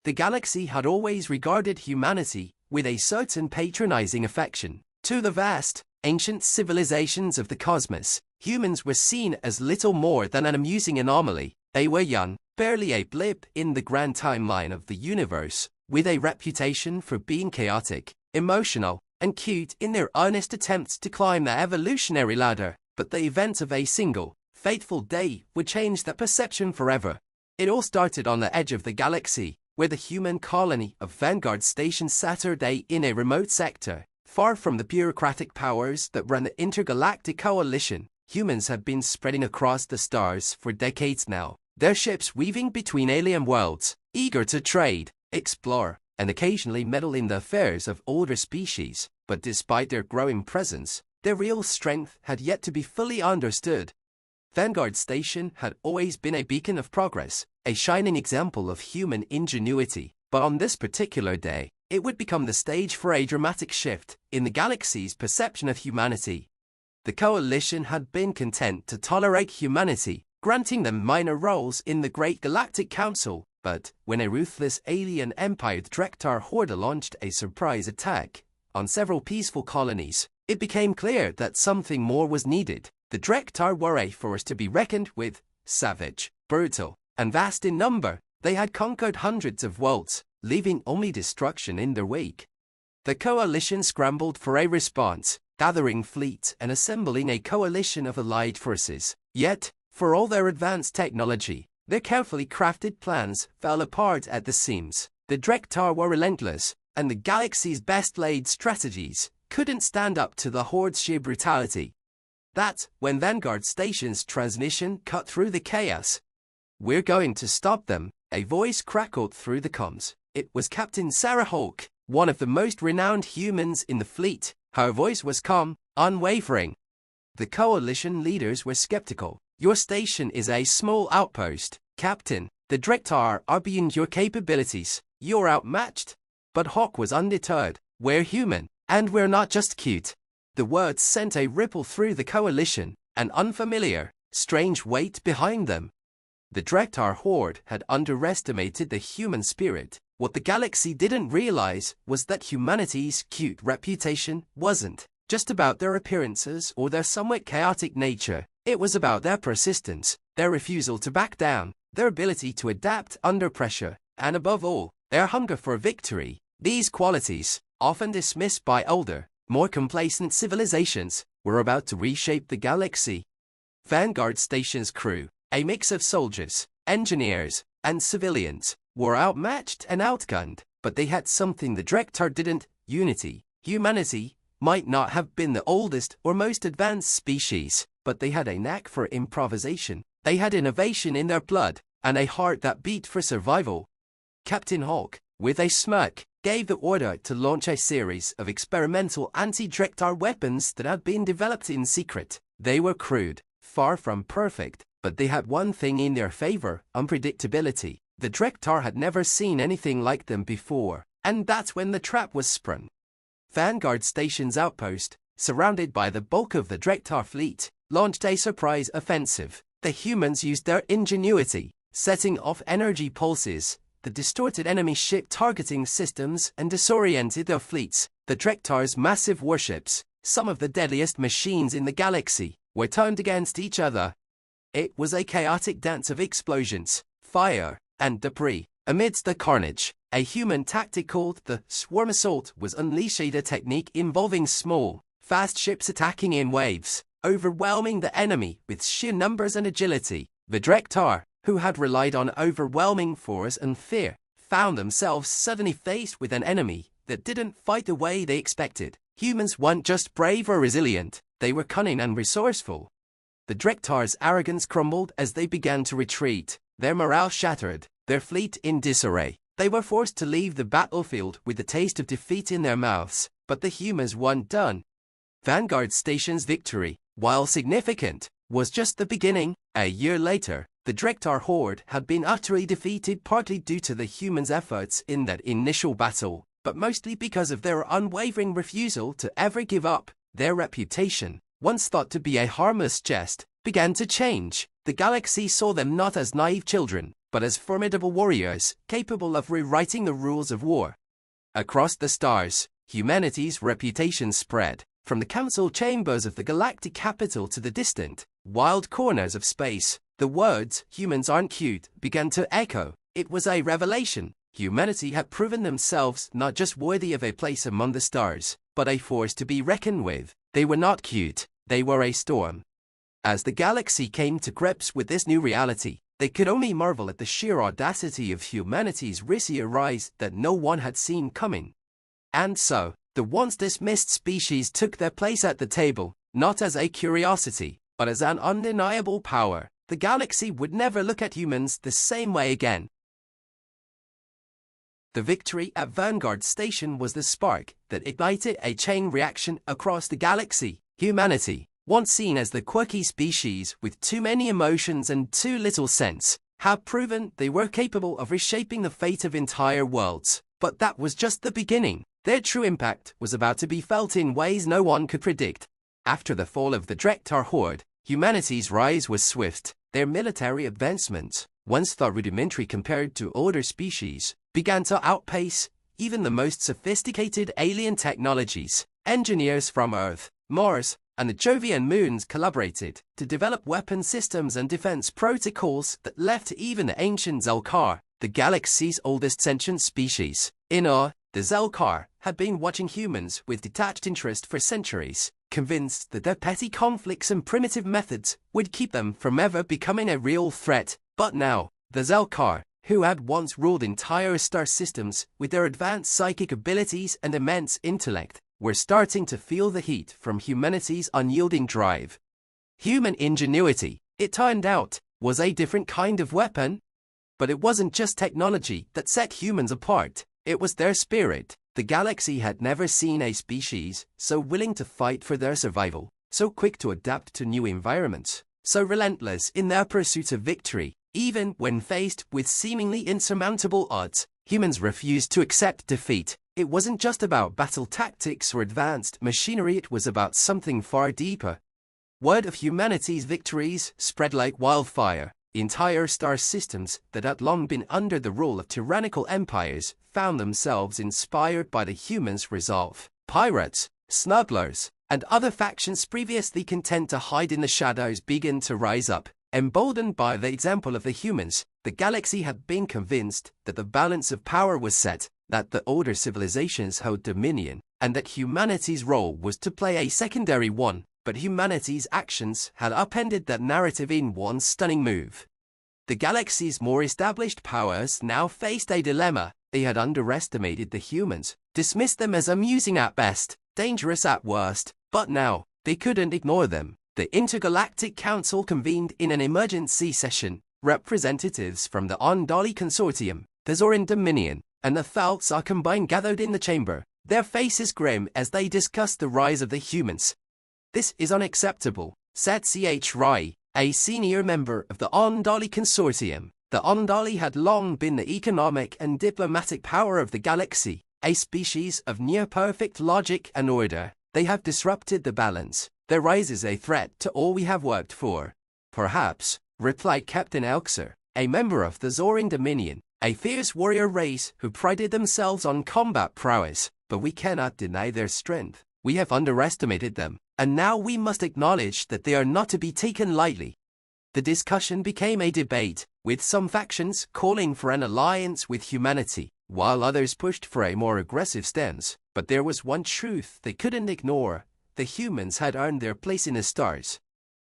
The galaxy had always regarded humanity with a certain patronizing affection. To the vast, ancient civilizations of the cosmos, humans were seen as little more than an amusing anomaly. They were young, barely a blip in the grand timeline of the universe, with a reputation for being chaotic, emotional, and cute in their earnest attempts to climb the evolutionary ladder. But the event of a single, fateful day would change that perception forever. It all started on the edge of the galaxy, where the human colony of Vanguard Station Saturday in a remote sector, far from the bureaucratic powers that run the intergalactic coalition. Humans had been spreading across the stars for decades now, their ships weaving between alien worlds, eager to trade, explore, and occasionally meddle in the affairs of older species. But despite their growing presence, their real strength had yet to be fully understood. Vanguard Station had always been a beacon of progress, a shining example of human ingenuity, but on this particular day, it would become the stage for a dramatic shift in the galaxy's perception of humanity. The Coalition had been content to tolerate humanity, granting them minor roles in the Great Galactic Council, but when a ruthless alien empire Drektar Horde launched a surprise attack on several peaceful colonies, it became clear that something more was needed. The Drektar were a force to be reckoned with, savage, brutal, and vast in number. They had conquered hundreds of worlds, leaving only destruction in their wake. The Coalition scrambled for a response, gathering fleets and assembling a coalition of allied forces. Yet, for all their advanced technology, their carefully crafted plans fell apart at the seams. The Drektar were relentless, and the galaxy's best-laid strategies couldn't stand up to the Horde's sheer brutality. That's when Vanguard Station's transmission cut through the chaos. "We're going to stop them," a voice crackled through the comms. It was Captain Sarah Hawk, one of the most renowned humans in the fleet. Her voice was calm, unwavering. The Coalition leaders were skeptical. "Your station is a small outpost, Captain. The Drektar are beyond your capabilities. You're outmatched." But Hawk was undeterred. "We're human, and we're not just cute." The words sent a ripple through the Coalition, an unfamiliar, strange weight behind them. The Drektar Horde had underestimated the human spirit. What the galaxy didn't realize was that humanity's cute reputation wasn't just about their appearances or their somewhat chaotic nature. It was about their persistence, their refusal to back down, their ability to adapt under pressure, and above all, their hunger for victory. These qualities, often dismissed by older, more complacent civilizations, were about to reshape the galaxy. Vanguard Station's crew, a mix of soldiers, engineers, and civilians, were outmatched and outgunned, but they had something the Drektar didn't: unity. Humanity might not have been the oldest or most advanced species, but they had a knack for improvisation. They had innovation in their blood, and a heart that beat for survival. Captain Hawk, with a smirk, gave the order to launch a series of experimental anti-Drektar weapons that had been developed in secret. They were crude, far from perfect, but they had one thing in their favor: unpredictability. The Drektar had never seen anything like them before, and that's when the trap was sprung. Vanguard Station's outpost, surrounded by the bulk of the Drektar fleet, launched a surprise offensive. The humans used their ingenuity, setting off energy pulses that distorted enemy ship targeting systems and disoriented their fleets. The Drektar's massive warships, some of the deadliest machines in the galaxy, were turned against each other. It was a chaotic dance of explosions, fire, and debris. Amidst the carnage, a human tactic called the swarm assault was unleashed, a technique involving small, fast ships attacking in waves, overwhelming the enemy with sheer numbers and agility. The Drektar, who had relied on overwhelming force and fear, found themselves suddenly faced with an enemy that didn't fight the way they expected. Humans weren't just brave or resilient, they were cunning and resourceful. The Drektar's arrogance crumbled as they began to retreat, their morale shattered, their fleet in disarray. They were forced to leave the battlefield with the taste of defeat in their mouths, but the humans weren't done. Vanguard Station's victory, while significant, was just the beginning. A year later, the Drektar Horde had been utterly defeated, partly due to the humans' efforts in that initial battle, but mostly because of their unwavering refusal to ever give up. Their reputation, once thought to be a harmless jest, began to change. The galaxy saw them not as naive children, but as formidable warriors capable of rewriting the rules of war. Across the stars, humanity's reputation spread, from the council chambers of the galactic capital to the distant, wild corners of space. The words, "humans aren't cute," began to echo. It was a revelation. Humanity had proven themselves not just worthy of a place among the stars, but a force to be reckoned with. They were not cute, they were a storm. As the galaxy came to grips with this new reality, they could only marvel at the sheer audacity of humanity's risky rise that no one had seen coming. And so, the once dismissed species took their place at the table, not as a curiosity, but as an undeniable power. The galaxy would never look at humans the same way again. The victory at Vanguard Station was the spark that ignited a chain reaction across the galaxy. Humanity, once seen as the quirky species with too many emotions and too little sense, had proven they were capable of reshaping the fate of entire worlds. But that was just the beginning. Their true impact was about to be felt in ways no one could predict. After the fall of the Drektar Horde, humanity's rise was swift. Their military advancements, once thought rudimentary compared to older species, began to outpace even the most sophisticated alien technologies. Engineers from Earth, Mars, and the Jovian moons collaborated to develop weapon systems and defense protocols that left even the ancient Zelkar, the galaxy's oldest sentient species, in awe. The Zelkar had been watching humans with detached interest for centuries, convinced that their petty conflicts and primitive methods would keep them from ever becoming a real threat. But now, the Zelkar, who had once ruled entire star systems with their advanced psychic abilities and immense intellect, were starting to feel the heat from humanity's unyielding drive. Human ingenuity, it turned out, was a different kind of weapon. But it wasn't just technology that set humans apart. It was their spirit. The galaxy had never seen a species so willing to fight for their survival, so quick to adapt to new environments, so relentless in their pursuit of victory. Even when faced with seemingly insurmountable odds, humans refused to accept defeat. It wasn't just about battle tactics or advanced machinery, it was about something far deeper. Word of humanity's victories spread like wildfire. Entire star systems that had long been under the rule of tyrannical empires found themselves inspired by the humans' resolve. Pirates, smugglers, and other factions previously content to hide in the shadows began to rise up. Emboldened by the example of the humans, the galaxy had been convinced that the balance of power was set, that the older civilizations held dominion, and that humanity's role was to play a secondary one. But humanity's actions had upended that narrative in one stunning move. The galaxy's more established powers now faced a dilemma. They had underestimated the humans, dismissed them as amusing at best, dangerous at worst, but now, they couldn't ignore them. The Intergalactic Council convened in an emergency session. Representatives from the Ondali Consortium, the Zoran Dominion, and the Thalsa combined gathered in the chamber, their faces grim as they discussed the rise of the humans. "This is unacceptable," said HFY, a senior member of the Ondali Consortium. The Ondali had long been the economic and diplomatic power of the galaxy, a species of near-perfect logic and order. They have disrupted the balance. Their rise is a threat to all we have worked for. "Perhaps," replied Captain Elxer, a member of the Zoran Dominion, a fierce warrior race who prided themselves on combat prowess, "but we cannot deny their strength. We have underestimated them, and now we must acknowledge that they are not to be taken lightly." The discussion became a debate, with some factions calling for an alliance with humanity, while others pushed for a more aggressive stance. But there was one truth they couldn't ignore: the humans had earned their place in the stars.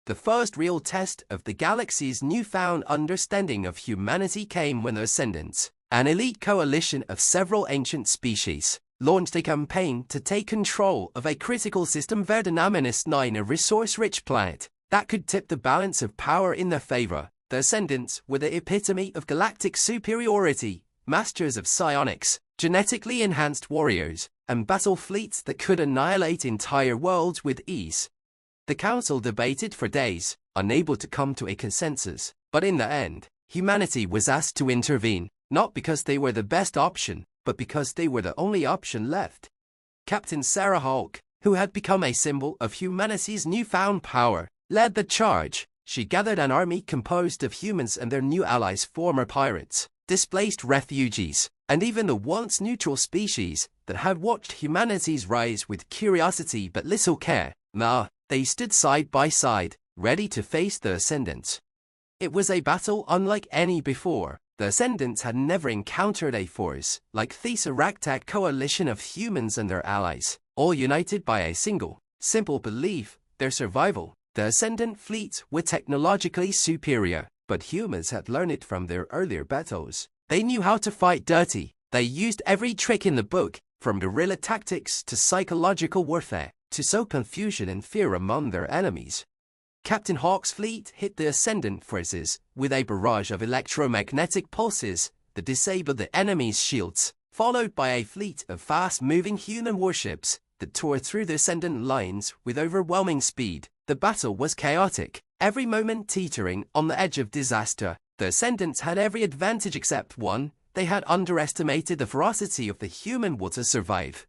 The first real test of the galaxy's newfound understanding of humanity came when the Ascendants, an elite coalition of several ancient species, launched a campaign to take control of a critical system Verdanaminus 9, a resource-rich planet that could tip the balance of power in their favor. The Ascendants were the epitome of galactic superiority, masters of psionics, genetically enhanced warriors, and battle fleets that could annihilate entire worlds with ease. The Council debated for days, unable to come to a consensus, but in the end, humanity was asked to intervene, not because they were the best option, but because they were the only option left. Captain Sarah Hulk, who had become a symbol of humanity's newfound power, led the charge. she gathered an army composed of humans and their new allies, former pirates, displaced refugees, and even the once neutral species that had watched humanity's rise with curiosity but little care. Now, they stood side by side, ready to face the Ascendants. It was a battle unlike any before. The Ascendants had never encountered a force like this, a ragtag coalition of humans and their allies, all united by a single, simple belief: their survival. The Ascendant fleets were technologically superior, but humans had learned it from their earlier battles. They knew how to fight dirty. They used every trick in the book, from guerrilla tactics to psychological warfare, to sow confusion and fear among their enemies. Captain Hawk's fleet hit the Ascendant forces with a barrage of electromagnetic pulses that disabled the enemy's shields, followed by a fleet of fast-moving human warships that tore through the Ascendant lines with overwhelming speed. The battle was chaotic, every moment teetering on the edge of disaster. The Ascendants had every advantage except one: they had underestimated the ferocity of the human will to survive.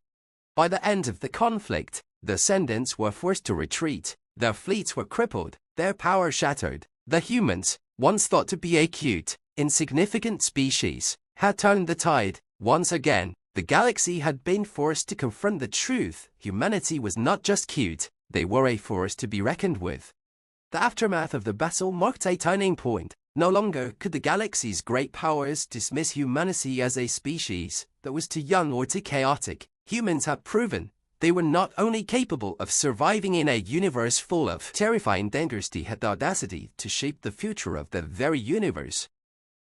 By the end of the conflict, the Ascendants were forced to retreat. Their fleets were crippled, their power shattered. The humans, once thought to be a cute, insignificant species, had turned the tide. Once again, the galaxy had been forced to confront the truth: humanity was not just cute, they were a force to be reckoned with. The aftermath of the battle marked a turning point. No longer could the galaxy's great powers dismiss humanity as a species that was too young or too chaotic. Humans had proven they were not only capable of surviving in a universe full of terrifying dangers, they had the audacity to shape the future of the very universe.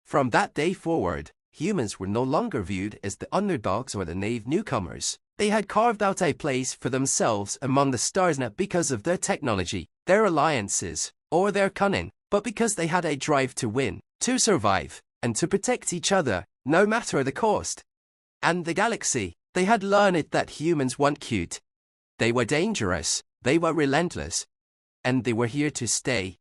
From that day forward, humans were no longer viewed as the underdogs or the naive newcomers. They had carved out a place for themselves among the stars, not because of their technology, their alliances, or their cunning, but because they had a drive to win, to survive, and to protect each other, no matter the cost. And the galaxy, they had learned that humans weren't cute. They were dangerous, they were relentless, and they were here to stay.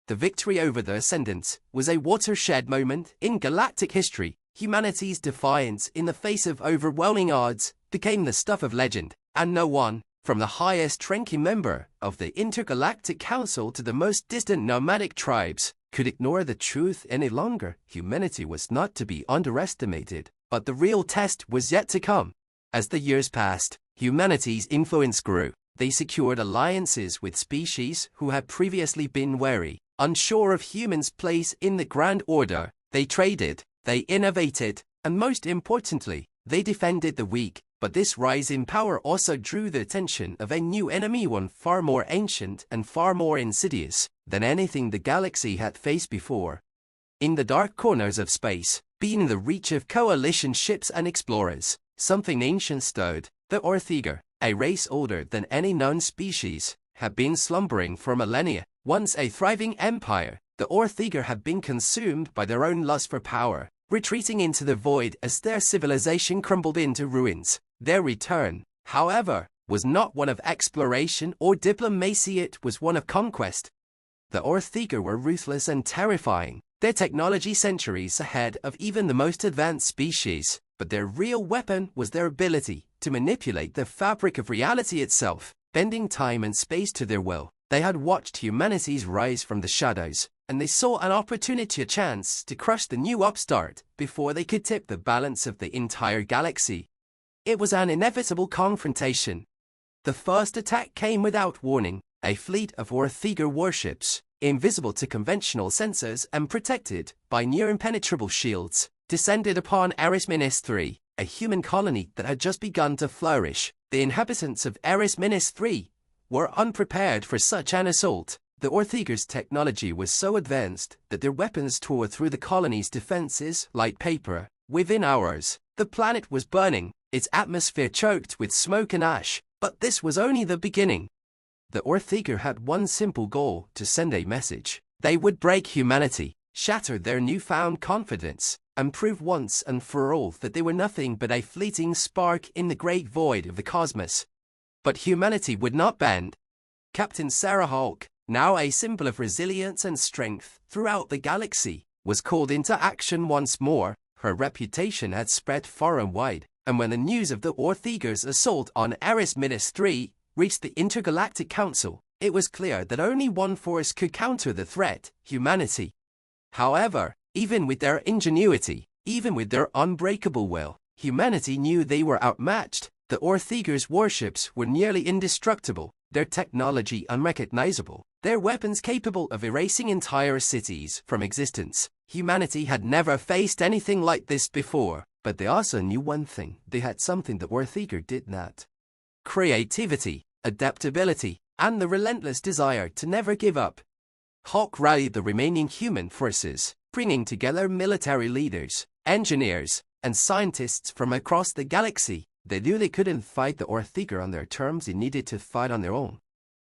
The victory over the Ascendants was a watershed moment in galactic history. Humanity's defiance in the face of overwhelming odds became the stuff of legend, and no one, from the highest-ranking member of the Intergalactic Council to the most distant nomadic tribes, could ignore the truth any longer. Humanity was not to be underestimated, but the real test was yet to come. As the years passed, humanity's influence grew. They secured alliances with species who had previously been wary, unsure of humans' place in the Grand Order. They traded, they innovated, and most importantly, they defended the weak. But this rise in power also drew the attention of a new enemy, one far more ancient and far more insidious than anything the galaxy had faced before. In the dark corners of space, beyond the reach of coalition ships and explorers, something ancient stirred. The Orthiger, a race older than any known species, had been slumbering for millennia. Once a thriving empire, the Orthiger had been consumed by their own lust for power, retreating into the void as their civilization crumbled into ruins. Their return, however, was not one of exploration or diplomacy, it was one of conquest. The Orthiger were ruthless and terrifying, their technology centuries ahead of even the most advanced species, but their real weapon was their ability to manipulate the fabric of reality itself, bending time and space to their will. They had watched humanity's rise from the shadows, and they saw an opportunity, a chance to crush the new upstart before they could tip the balance of the entire galaxy. It was an inevitable confrontation. The first attack came without warning. A fleet of Orthiger warships, invisible to conventional sensors and protected by near-impenetrable shields, descended upon Eris-3, a human colony that had just begun to flourish. The inhabitants of Eris-3 were unprepared for such an assault. The Orthiger's technology was so advanced that their weapons tore through the colony's defenses like paper. Within hours, the planet was burning, its atmosphere choked with smoke and ash. But this was only the beginning. The Orthiger had one simple goal: to send a message. They would break humanity, shatter their newfound confidence, and prove once and for all that they were nothing but a fleeting spark in the great void of the cosmos. But humanity would not bend. Captain Sarah Hawk, now a symbol of resilience and strength throughout the galaxy, was called into action once more. Her reputation had spread far and wide, and when the news of the Orthiger's assault on Eris-3 reached the Intergalactic Council, It was clear that only one force could counter the threat: humanity. However, even with their ingenuity, even with their unbreakable will, humanity knew they were outmatched. The Orthiger's warships were nearly indestructible, their technology unrecognizable, their weapons capable of erasing entire cities from existence. Humanity had never faced anything like this before, but they also knew one thing: they had something that Orthiger did not. Creativity, adaptability, and the relentless desire to never give up. Hawk rallied the remaining human forces, bringing together military leaders, engineers, and scientists from across the galaxy. They knew they couldn't fight the Orthiger on their terms, they needed to fight on their own.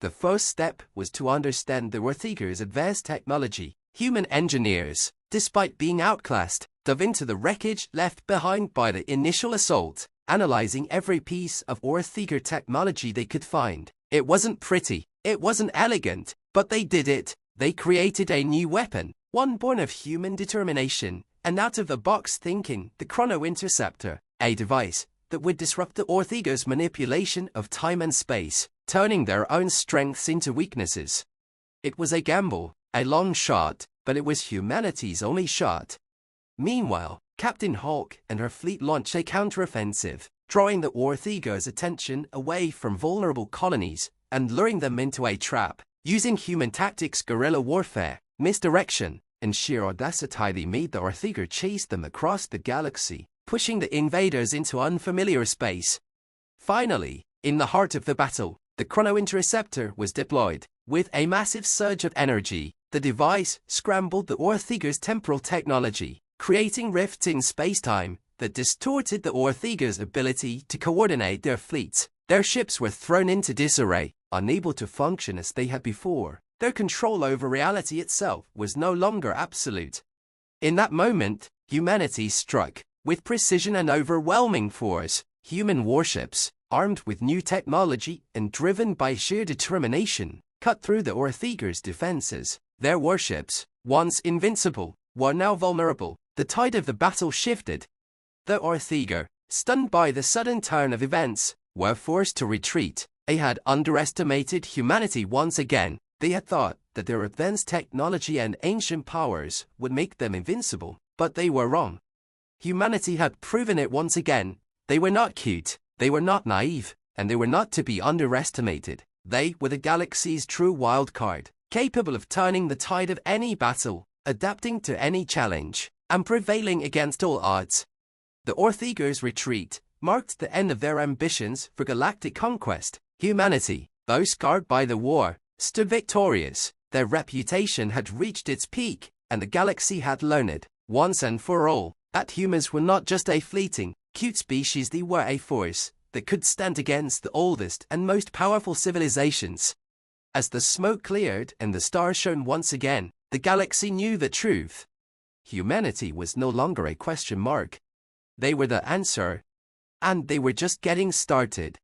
The first step was to understand the Orthiger's advanced technology. Human engineers, despite being outclassed, dove into the wreckage left behind by the initial assault, analyzing every piece of Orthiger technology they could find. It wasn't pretty, it wasn't elegant, but they did it. They created a new weapon, one born of human determination and out-of-the-box thinking: the Chrono Interceptor, a device that would disrupt the Orthiger's manipulation of time and space, turning their own strengths into weaknesses. It was a gamble, a long shot, but it was humanity's only shot. Meanwhile, Captain Hawk and her fleet launched a counteroffensive, drawing the Orthiger's attention away from vulnerable colonies and luring them into a trap. Using human tactics, guerrilla warfare, misdirection, and sheer audacity, they made the Orthiger chase them across the galaxy, pushing the invaders into unfamiliar space. Finally, in the heart of the battle, the Chrono Interceptor was deployed. With a massive surge of energy, the device scrambled the Orthiger's temporal technology, creating rifts in space-time that distorted the Orthiger's ability to coordinate their fleets. Their ships were thrown into disarray, unable to function as they had before. Their control over reality itself was no longer absolute. In that moment, humanity struck. With precision and overwhelming force, human warships, armed with new technology and driven by sheer determination, cut through the Orthiger's defenses. Their warships, once invincible, were now vulnerable. The tide of the battle shifted. The Orthiger, stunned by the sudden turn of events, were forced to retreat. They had underestimated humanity once again. They had thought that their advanced technology and ancient powers would make them invincible, but they were wrong. Humanity had proven it once again. They were not cute, they were not naive, and they were not to be underestimated. They were the galaxy's true wild card, capable of turning the tide of any battle, adapting to any challenge, and prevailing against all odds. The Orthiger's retreat marked the end of their ambitions for galactic conquest. Humanity, though scarred by the war, stood victorious. Their reputation had reached its peak, and the galaxy had learned, once and for all, that humans were not just a fleeting, cute species, they were a force that could stand against the oldest and most powerful civilizations. As the smoke cleared and the stars shone once again, the galaxy knew the truth. Humanity was no longer a question mark. They were the answer. And they were just getting started.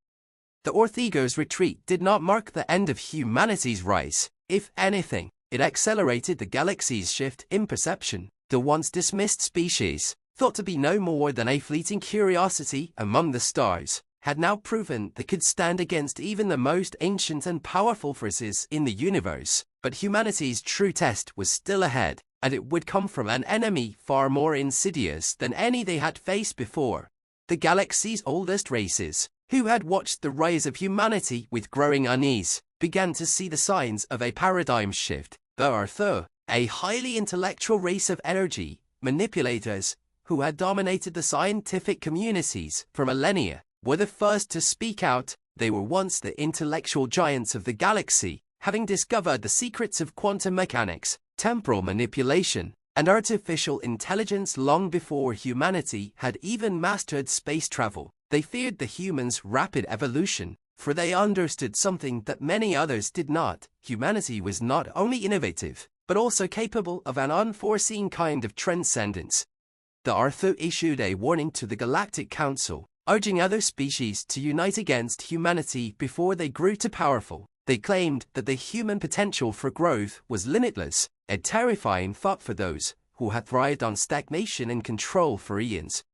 The Orthiger's retreat did not mark the end of humanity's rise. If anything, it accelerated the galaxy's shift in perception. The once dismissed species, thought to be no more than a fleeting curiosity among the stars, had now proven they could stand against even the most ancient and powerful forces in the universe. But humanity's true test was still ahead, and it would come from an enemy far more insidious than any they had faced before. The galaxy's oldest races, who had watched the rise of humanity with growing unease, began to see the signs of a paradigm shift. The Ortho, a highly intellectual race of energy manipulators who had dominated the scientific communities for millennia, were the first to speak out. They were once the intellectual giants of the galaxy, having discovered the secrets of quantum mechanics, temporal manipulation, and artificial intelligence long before humanity had even mastered space travel. They feared the humans' rapid evolution, for they understood something that many others did not. Humanity was not only innovative, but also capable of an unforeseen kind of transcendence. The Ortho issued a warning to the Galactic Council, urging other species to unite against humanity before they grew too powerful. They claimed that the human potential for growth was limitless, a terrifying thought for those who had thrived on stagnation and control for eons.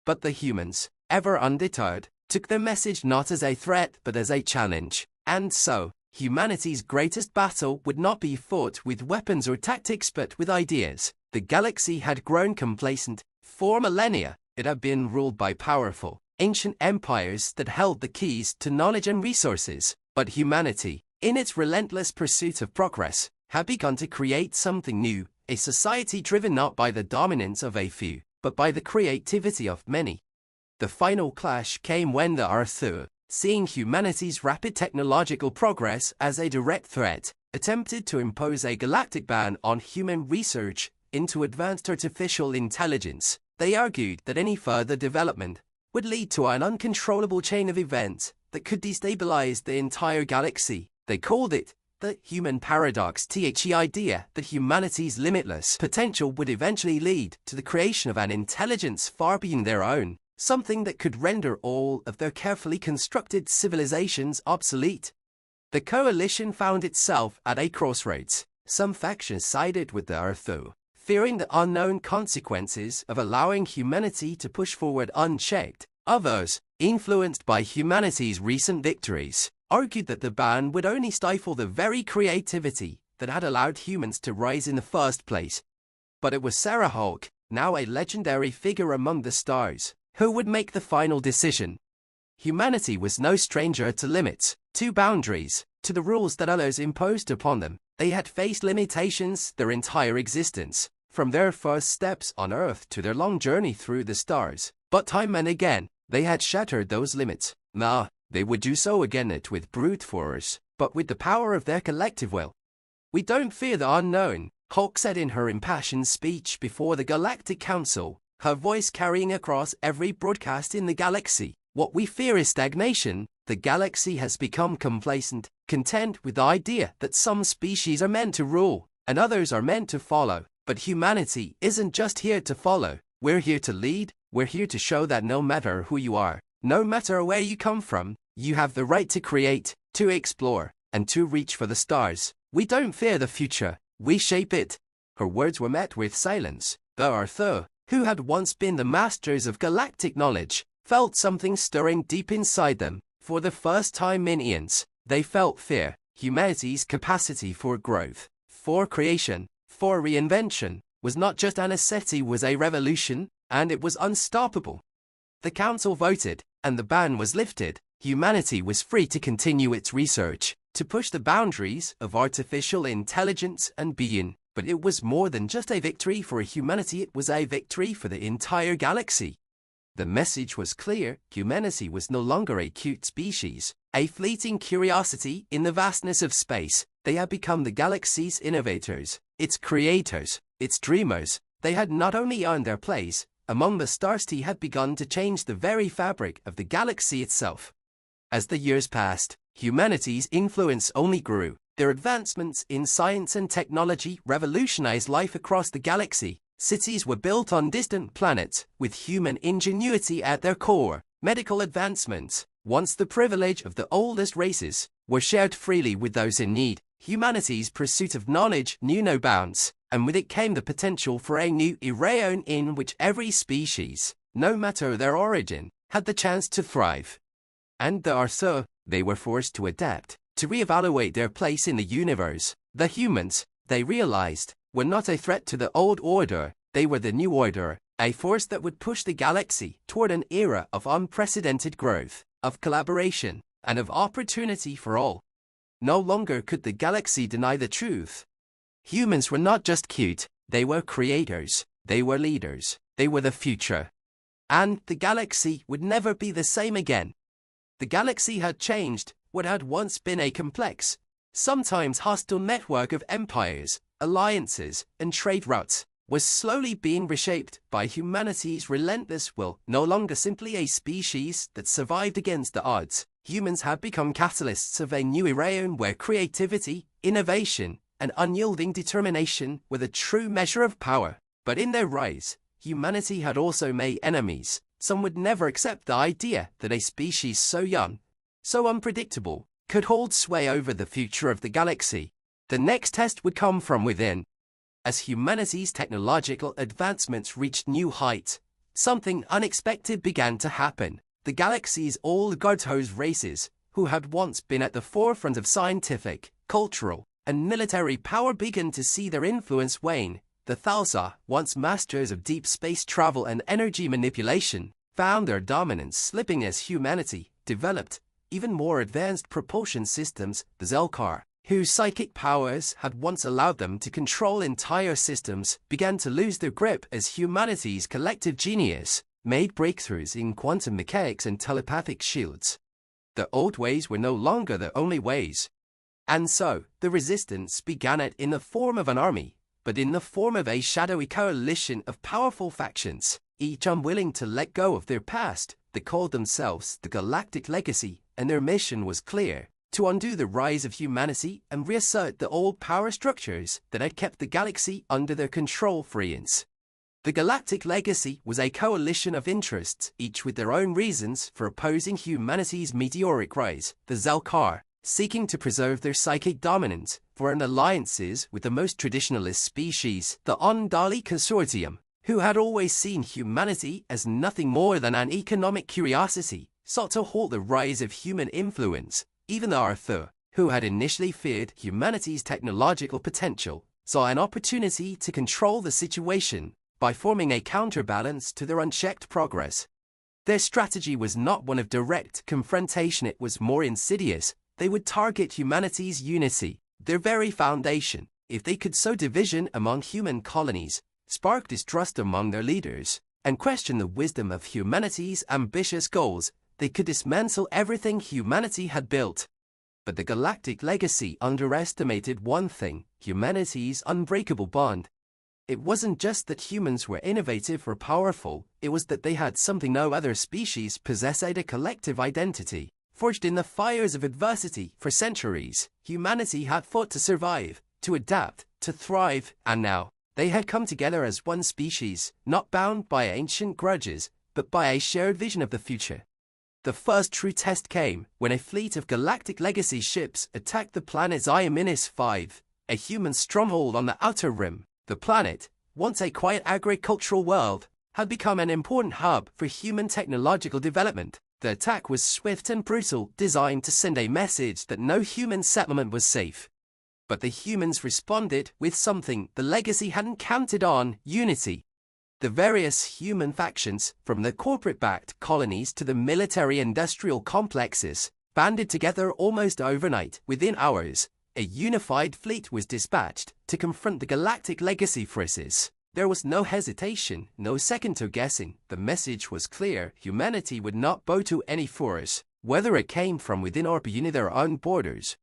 But the humans, ever undeterred, took their message not as a threat but as a challenge. And so, Humanity's greatest battle would not be fought with weapons or tactics but with ideas. The galaxy had grown complacent. For millennia, it had been ruled by powerful, ancient empires that held the keys to knowledge and resources. But humanity, in its relentless pursuit of progress, had begun to create something new, a society driven not by the dominance of a few, but by the creativity of many. The final clash came when the Arthur, seeing humanity's rapid technological progress as a direct threat, attempted to impose a galactic ban on human research into advanced artificial intelligence. They argued that any further development would lead to an uncontrollable chain of events that could destabilize the entire galaxy. They called it the human paradox, the idea that humanity's limitless potential would eventually lead to the creation of an intelligence far beyond their own, something that could render all of their carefully constructed civilizations obsolete. The coalition found itself at a crossroads. Some factions sided with the Artho, fearing the unknown consequences of allowing humanity to push forward unchecked. Others, influenced by humanity's recent victories, argued that the ban would only stifle the very creativity that had allowed humans to rise in the first place. But it was Sarah Hulk, now a legendary figure among the stars, who would make the final decision. Humanity was no stranger to limits, to boundaries, to the rules that others imposed upon them. They had faced limitations their entire existence, from their first steps on Earth to their long journey through the stars. But time and again, they had shattered those limits. Now, they would do so again not with brute force, but with the power of their collective will. "We don't fear the unknown," Hulk said in her impassioned speech before the Galactic Council, her voice carrying across every broadcast in the galaxy. "What we fear is stagnation. The galaxy has become complacent, content with the idea that some species are meant to rule, and others are meant to follow. But humanity isn't just here to follow. We're here to lead. We're here to show that no matter who you are, no matter where you come from, you have the right to create, to explore, and to reach for the stars. We don't fear the future. We shape it." Her words were met with silence. The Arthur, who had once been the masters of galactic knowledge, felt something stirring deep inside them. For the first time in eons, they felt fear. Humanity's capacity for growth, for creation, for reinvention, was not just a necessity, was a revolution, and it was unstoppable. The council voted, and the ban was lifted. Humanity was free to continue its research, to push the boundaries of artificial intelligence and being. But it was more than just a victory for humanity, it was a victory for the entire galaxy. The message was clear: humanity was no longer a cute species, a fleeting curiosity in the vastness of space. They had become the galaxy's innovators, its creators, its dreamers. They had not only earned their place among the stars, they had begun to change the very fabric of the galaxy itself. As the years passed, humanity's influence only grew. Their advancements in science and technology revolutionized life across the galaxy. Cities were built on distant planets, with human ingenuity at their core. Medical advancements, once the privilege of the oldest races, were shared freely with those in need. Humanity's pursuit of knowledge knew no bounds, and with it came the potential for a new era in which every species, no matter their origin, had the chance to thrive. And the Arthur, they were forced to adapt, to reevaluate their place in the universe. The humans, they realized, were not a threat to the old order. They were the new order, a force that would push the galaxy toward an era of unprecedented growth, of collaboration, and of opportunity for all. No longer could the galaxy deny the truth. Humans were not just cute, they were creators, they were leaders, they were the future. And the galaxy would never be the same again. The galaxy had changed. What had once been a complex, sometimes hostile network of empires, alliances, and trade routes was slowly being reshaped by humanity's relentless will. No longer simply a species that survived against the odds, humans had become catalysts of a new era where creativity, innovation, and unyielding determination were the true measure of power. But in their rise, humanity had also made enemies. Some would never accept the idea that a species so young, so unpredictable, could hold sway over the future of the galaxy. The next test would come from within. As humanity's technological advancements reached new heights, something unexpected began to happen. The galaxy's old Gartos races, who who had once been at the forefront of scientific, cultural, and military power began to see their influence wane. The Thalsa, once masters of deep space travel and energy manipulation, found their dominance slipping as humanity developed even more advanced propulsion systems. The Zelkar, whose psychic powers had once allowed them to control entire systems, began to lose their grip as humanity's collective genius made breakthroughs in quantum mechanics and telepathic shields. The old ways were no longer the only ways. And so, the resistance began not in the form of an army, but in the form of a shadowy coalition of powerful factions, each unwilling to let go of their past. They called themselves the Galactic Legacy, and their mission was clear: to undo the rise of humanity and reassert the old power structures that had kept the galaxy under their control for eons. The Galactic Legacy was a coalition of interests, each with their own reasons for opposing humanity's meteoric rise. The Zelkar, seeking to preserve their psychic dominance, formed alliances with the most traditionalist species, the Ondali Consortium, who had always seen humanity as nothing more than an economic curiosity, sought to halt the rise of human influence. Even the Arthur, who had initially feared humanity's technological potential, saw an opportunity to control the situation by forming a counterbalance to their unchecked progress. Their strategy was not one of direct confrontation, it was more insidious. They would target humanity's unity, their very foundation. If they could sow division among human colonies, spark distrust among their leaders, and question the wisdom of humanity's ambitious goals, they could dismantle everything humanity had built. But the Galactic Legacy underestimated one thing: humanity's unbreakable bond. It wasn't just that humans were innovative or powerful, it was that they had something no other species possessed: a collective identity. Forged in the fires of adversity for centuries, humanity had fought to survive, to adapt, to thrive, and now they had come together as one species, not bound by ancient grudges, but by a shared vision of the future. The first true test came when a fleet of Galactic Legacy ships attacked the planet Ximenis-5, a human stronghold on the Outer Rim. The planet, once a quiet agricultural world, had become an important hub for human technological development. The attack was swift and brutal, designed to send a message that no human settlement was safe. But the humans responded with something the Legacy hadn't counted on: unity. The various human factions, from the corporate-backed colonies to the military-industrial complexes, banded together almost overnight. Within hours, a unified fleet was dispatched to confront the Galactic Legacy forces. There was no hesitation, no second guessing. The message was clear: humanity would not bow to any force, whether it came from within or beyond their own borders.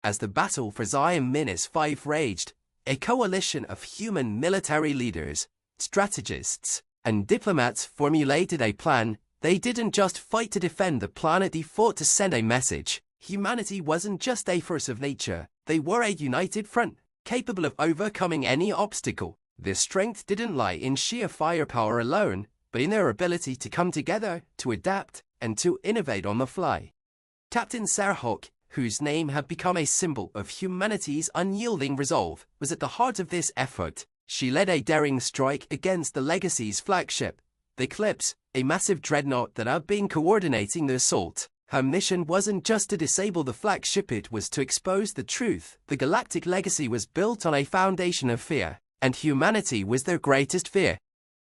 As the battle for Ximenis-5 raged, a coalition of human military leaders, strategists, and diplomats formulated a plan. They didn't just fight to defend the planet, they fought to send a message. Humanity wasn't just a force of nature, they were a united front, capable of overcoming any obstacle. Their strength didn't lie in sheer firepower alone, but in their ability to come together, to adapt, and to innovate on the fly. Captain Sarhawk, whose name had become a symbol of humanity's unyielding resolve, was at the heart of this effort. She led a daring strike against the Legacy's flagship, the Eclipse, a massive dreadnought that had been coordinating the assault. Her mission wasn't just to disable the flagship, it was to expose the truth. The Galactic Legacy was built on a foundation of fear, and humanity was their greatest fear.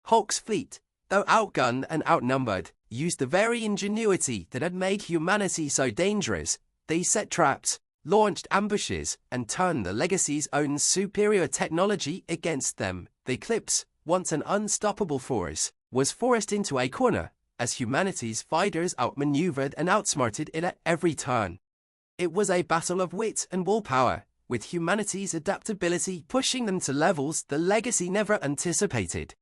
Hawk's fleet, though outgunned and outnumbered, used the very ingenuity that had made humanity so dangerous. They set traps, launched ambushes, and turned the Legacy's own superior technology against them. The Eclipse, once an unstoppable force, was forced into a corner, as humanity's fighters outmaneuvered and outsmarted it at every turn. It was a battle of wit and willpower, with humanity's adaptability pushing them to levels the Legacy never anticipated.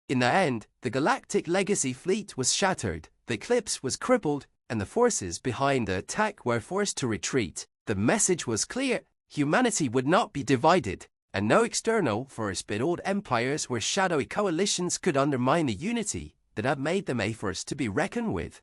In the end, the Galactic Legacy fleet was shattered, the Eclipse was crippled, and the forces behind the attack were forced to retreat. The message was clear: humanity would not be divided, and no external force but old empires where shadowy coalitions could undermine the unity that had made them a force to be reckoned with.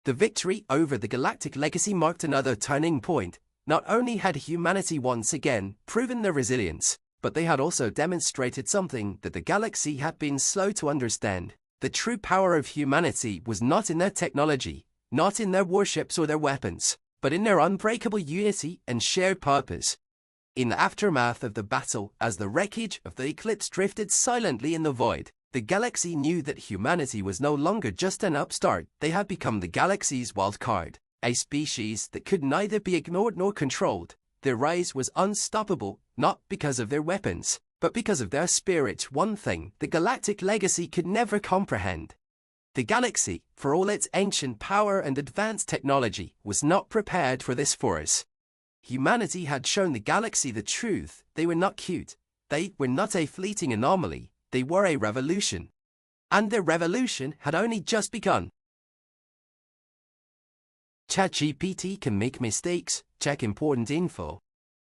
The victory over the Galactic Legacy marked another turning point. Not only had humanity once again proven their resilience, but they had also demonstrated something that the galaxy had been slow to understand. The true power of humanity was not in their technology, not in their warships or their weapons, but in their unbreakable unity and shared purpose. In the aftermath of the battle, as the wreckage of the eclipse drifted silently in the void, the galaxy knew that humanity was no longer just an upstart. They had become the galaxy's wild card, a species that could neither be ignored nor controlled. Their rise was unstoppable, not because of their weapons, but because of their spirit. One thing the galactic legacy could never comprehend. The galaxy, for all its ancient power and advanced technology, was not prepared for this force. Humanity had shown the galaxy the truth. They were not cute. They were not a fleeting anomaly. They were a revolution. And their revolution had only just begun. ChatGPT can make mistakes. Check important info.